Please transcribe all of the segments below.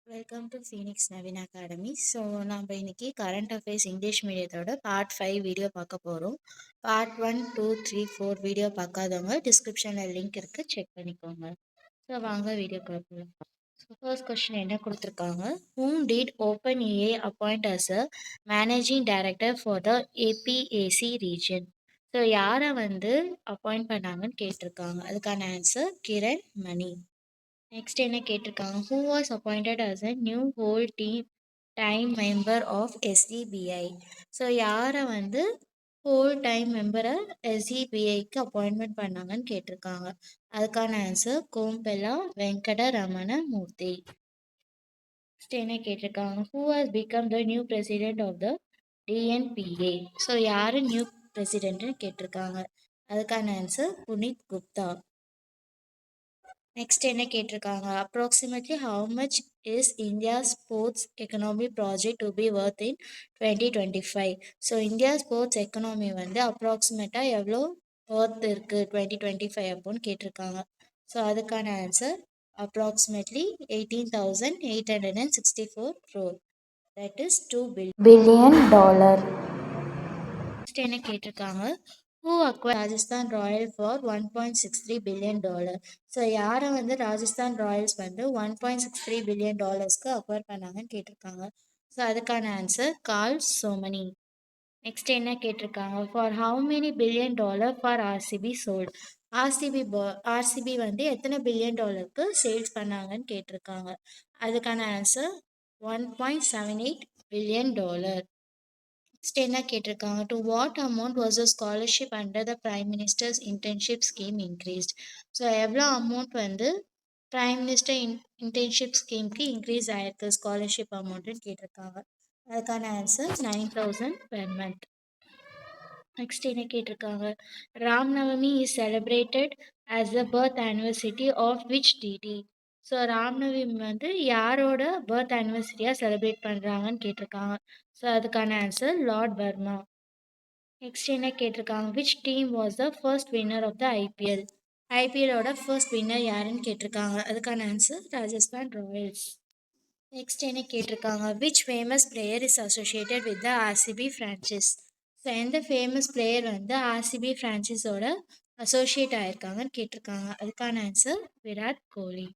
Welcome to Phoenix Naveen academy. So நம்ம இன்னைக்கு current affairs English மீடியத்தோட பார்ட் 5 வீடியோ பார்க்க போகிறோம். பார்ட் 1, 2, 3, 4 வீடியோ பார்க்காதவங்க டிஸ்கிரிப்ஷனில் லிங்க் இருக்குது, செக் பண்ணிக்கோங்க. ஸோ வாங்க வீடியோ பார்க்கலாம். ஸோ ஃபர்ஸ்ட் கொஸ்டின் என்ன கொடுத்துருக்காங்க? Whom did OpenAI appoint as a managing director for the APAC region? So யாரை அப்பாயிண்ட் பண்ணாங்கன்னு கேட்டிருக்காங்க. அதுக்கான ஆன்சர் கிரண் மணி. நெக்ஸ்ட் என்ன கேட்டிருக்காங்க? Who was appointed as a new whole time member of SEBI? So யாரை whole time மெம்பரை எஸ்இபிஐக்கு அப்பாயின்மெண்ட் பண்ணாங்கன்னு கேட்டிருக்காங்க. அதுக்கான ஆன்சர் கோம்பெல்லா வெங்கட ரமண மூர்த்தி. நெக்ஸ்ட் என்ன கேட்டிருக்காங்க? Who has become the new president of the DNPA? So யார் நியூ பிரசிடென்ட்னு கேட்டிருக்காங்க. அதுக்கான ஆன்சர் புனித் குப்தா. நெக்ஸ்ட் என்ன கேட்டிருக்காங்க? Approximately how much is India sports economy project to be worth in 2025? So India sports economy அப்ராக்சிமேட்டாக எவ்வளோ ஒர்த் இருக்குது 2025 அப்படின்னு கேட்டிருக்காங்க. ஸோ அதுக்கான answer approximately 18,864 crore, that is $2 billion. Next என்ன கேட்டிருக்காங்க? Who acquire Rajasthan Royal for $1.63 billion? So யாரை Rajasthan Royals $1.63 billion acquire பண்ணாங்கன்னு கேட்டிருக்காங்க. ஸோ அதுக்கான ஆன்சர் கால் சோமனி. நெக்ஸ்ட் என்ன கேட்டிருக்காங்க? For how many billion dollar for RCB sold? RCB எத்தனை பில்லியன் டாலருக்கு சேல்ஸ் பண்ணாங்கன்னு கேட்டிருக்காங்க. அதுக்கான ஆன்சர் $1.78 billion. நெக்ஸ்ட் என்ன கேட்டிருக்காங்க? To what amount was a scholarship under the prime minister's internship scheme increased? So எவ்வளோ அமௌண்ட் பிரைம் மினிஸ்டர் இன்டர்ன்ஷிப் ஸ்கீம்க்கு increase ஆயிருக்கு ஸ்காலர்ஷிப் அமௌண்ட்டுன்னு கேட்டிருக்காங்க. அதுக்கான ஆன்சர் 9,000 பெர் மந்த். நெக்ஸ்ட் என்ன கேட்டிருக்காங்க? Ramnavami is celebrated as the birth anniversary of which deity? So Ram Navami யாரோட birth ஆனிவர்சரியாக celebrate பண்ணுறாங்கன்னு கேட்டிருக்காங்க. ஸோ அதுக்கான ஆன்சர் லார்ட் பர்மா. நெக்ஸ்ட் என்ன கேட்டிருக்காங்க? Which team was the first winner of the IPL? ஐபிஎலோட ஃபர்ஸ்ட் வின்னர் யாருன்னு கேட்டிருக்காங்க. அதுக்கான ஆன்சர் ராஜஸ்தான் ராயல்ஸ். நெக்ஸ்ட் என்ன கேட்டிருக்காங்க? Which famous player is associated with the RCB franchise? So எந்த ஃபேமஸ் பிளேயர் ஆர்சிபி ஃப்ரான்ச்சைஸோட அசோசியேட் ஆயிருக்காங்கன்னு கேட்டிருக்காங்க. அதுக்கான ஆன்சர் விராட் கோலி.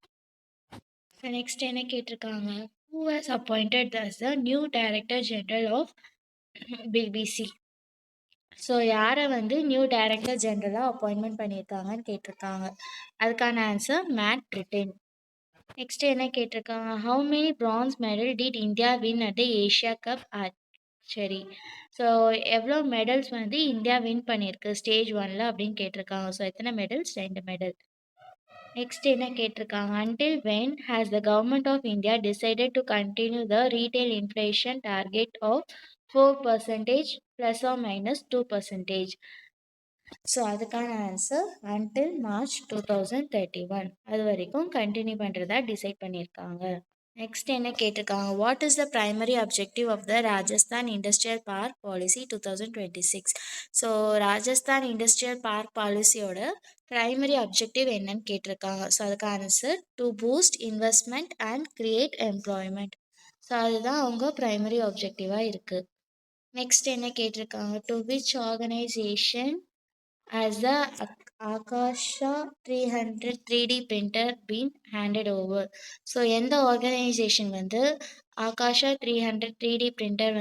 நெக்ஸ்ட் என்ன கேட்டிருக்காங்க? Who has appointed as the new director general of BBC? So யாரை நியூ டைரக்டர் ஜெனரலாக அப்பாயின்மெண்ட் பண்ணியிருக்காங்கன்னு கேட்டிருக்காங்க. அதுக்கான ஆன்சர் மேட் பிரிட்டன். நெக்ஸ்ட் என்ன கேட்டிருக்காங்க? How many bronze medal did India win at the Asia cup archery? So எவ்வளோ medals India win பண்ணியிருக்கு stage 1ல் அப்படின்னு கேட்டிருக்காங்க. ஸோ எத்தனை மெடல்ஸ்? 2 மெடல். நெக்ஸ்ட் என்ன கேட்டிருக்காங்க? until when has the government of India decided to continue the retail inflation target of 4% plus or minus 2%? So அதுக்கான answer until March 2031 அது வரைக்கும் கண்டினியூ பண்ணுறதா டிசைட் பண்ணியிருக்காங்க. நெக்ஸ்ட் என்ன கேட்டிருக்காங்க? What is the primary objective of the Rajasthan industrial park policy 2026? So Rajasthan industrial park பாலிசியோட primary objective என்னன்னு கேட்டிருக்காங்க. ஸோ அதுக்கு answer to boost investment and create employment. So அதுதான் அவங்க பிரைமரி அப்ஜெக்டிவாக இருக்குது. நெக்ஸ்ட் என்ன கேட்டிருக்காங்க? To which organisation as the Akasha 300 3D printer been handed over? So எந்த organisation Akasha 300 3D printer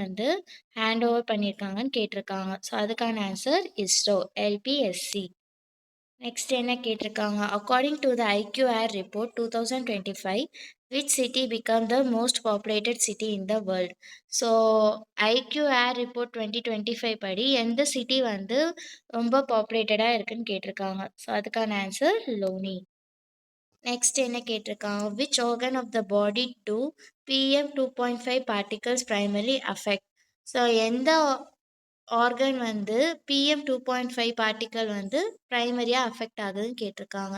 hand over பண்ணியிருக்காங்கன்னு கேட்டிருக்காங்க. ஸோ அதுக்கான ஆன்சர் இஸ்ரோ, எல்பிஎஸ்சி. நெக்ஸ்ட் என்ன கேட்டிருக்காங்க? According to the IQAir report 2025, which city become the most populated city in the world? So IQAir report 2025 படி எந்த city ரொம்ப பாப்புலேட்டடாக இருக்குன்னு கேட்டிருக்காங்க. ஸோ அதுக்கான ஆன்சர் லோனி. நெக்ஸ்ட் என்ன கேட்டிருக்காங்க? Which organ of the body do PM 2.5 particles primary affect? So எந்த organ PM 2.5 particle ப்ரைமரியாக அஃபெக்ட் ஆகுதுன்னு கேட்டிருக்காங்க.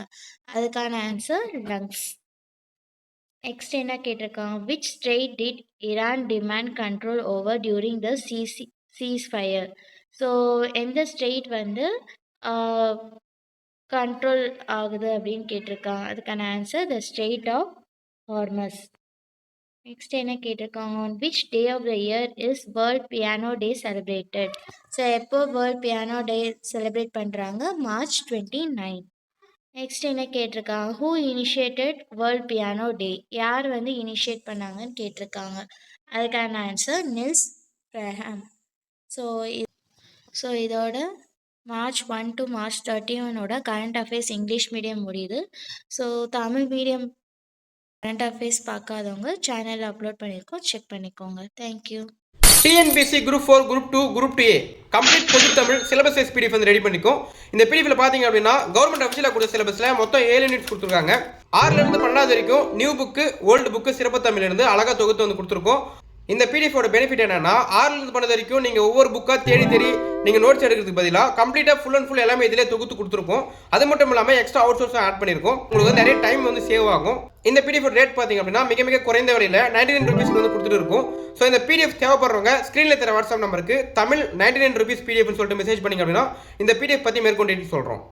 அதுக்கான ஆன்சர் லங்ஸ். நெக்ஸ்ட் என்ன கேட்டிருக்காங்க? Which state did Iran demand control over during the ceasefire? So எந்த ஸ்டேட் கண்ட்ரோல் ஆகுது அப்படின்னு கேட்டிருக்காங்க. அதுக்கான answer the state of Hormuz. Next என்ன கேட்டிருக்காங்க, on which day of the year is World Piano Day celebrated? So எப்போ world piano day celebrate பண்ணுறாங்க? March 29. Next என்ன கேட்டிருக்காங்க, ஹூ இனிஷியேட்டட் வேர்ல்ட் பியானோ டே? யார் வந்து இனிஷியேட் பண்ணாங்கன்னு கேட்டிருக்காங்க. அதுக்கான ஆன்சர் நில்ஸ் பிரஹாம். ஸோ இதோட March 1 to March 31 current affairs English medium முடியுது. So Tamil medium current affairs பார்க்காதவங்க சேனலில் அப்லோட் பண்ணியிருக்கோம், செக் பண்ணிக்கோங்க. Thank you. TNPSC group 4, group 2, group 2A complete பொது தமிழ் சிலபஸ் வைஸ் பிடிஎஃப் வந்து ரெடி பண்ணிக்கும். இந்த பிடிஎஃப்ல பார்த்தீங்க அப்படின்னா கவர்மெண்ட் அஃபிஷியலாக கொடுத்த சிலபஸில் மொத்தம் 7 யூனிட்ஸ் கொடுத்துருக்காங்க. 6லேருந்து 12 வரைக்கும் நியூ புக்கு, ஓல்டு புக்கு, சிறப்பு தமிழ்லேருந்து அழகாக தொகுத்து வந்து கொடுத்துருக்கோம். இந்த பிடிஎஃபோட பெனிஃபிட் என்னன்னா 6லேருந்து 12 வரைக்கும் நீங்கள் ஒவ்வொரு புக்காக தேடி நீங்கள் நோட்ஸ் எடுக்கிறதுக்கு பதிலாக கம்ப்ளீட்டாக ஃபுல் அண்ட் ஃபுல் எல்லாமே இதிலே தொகுத்து கொடுத்துருக்கோம். அது மட்டும் இல்லாமல் எக்ஸ்ட்ரா அவுட் சோர்ஸும் ஆட் பண்ணியிருக்கோம். உங்களுக்கு வந்து நிறைய டைம் வந்து சேவ் ஆகும். இந்த பிடிஎஃப் ரேட் பார்த்தீங்க அப்படின்னா மிக மிக குறைந்த விலையில் 99 ரூபீஸ்க்கு வந்து கொடுத்துட்டு இருக்கும். ஸோ இந்த பிடிஎஃப் தேவைப்படுறவங்க ஸ்க்ரீனில் தர வாட்ஸ்அப் நம்பருக்கு தமிழ் 99 ரூபீஸ் பிடிஎஃப்னு சொல்லிட்டு மெசேஜ் பண்ணிங்க அப்படின்னா இந்த பிடிஎஃப் பற்றி மேற்கொண்டு சொல்கிறோம்.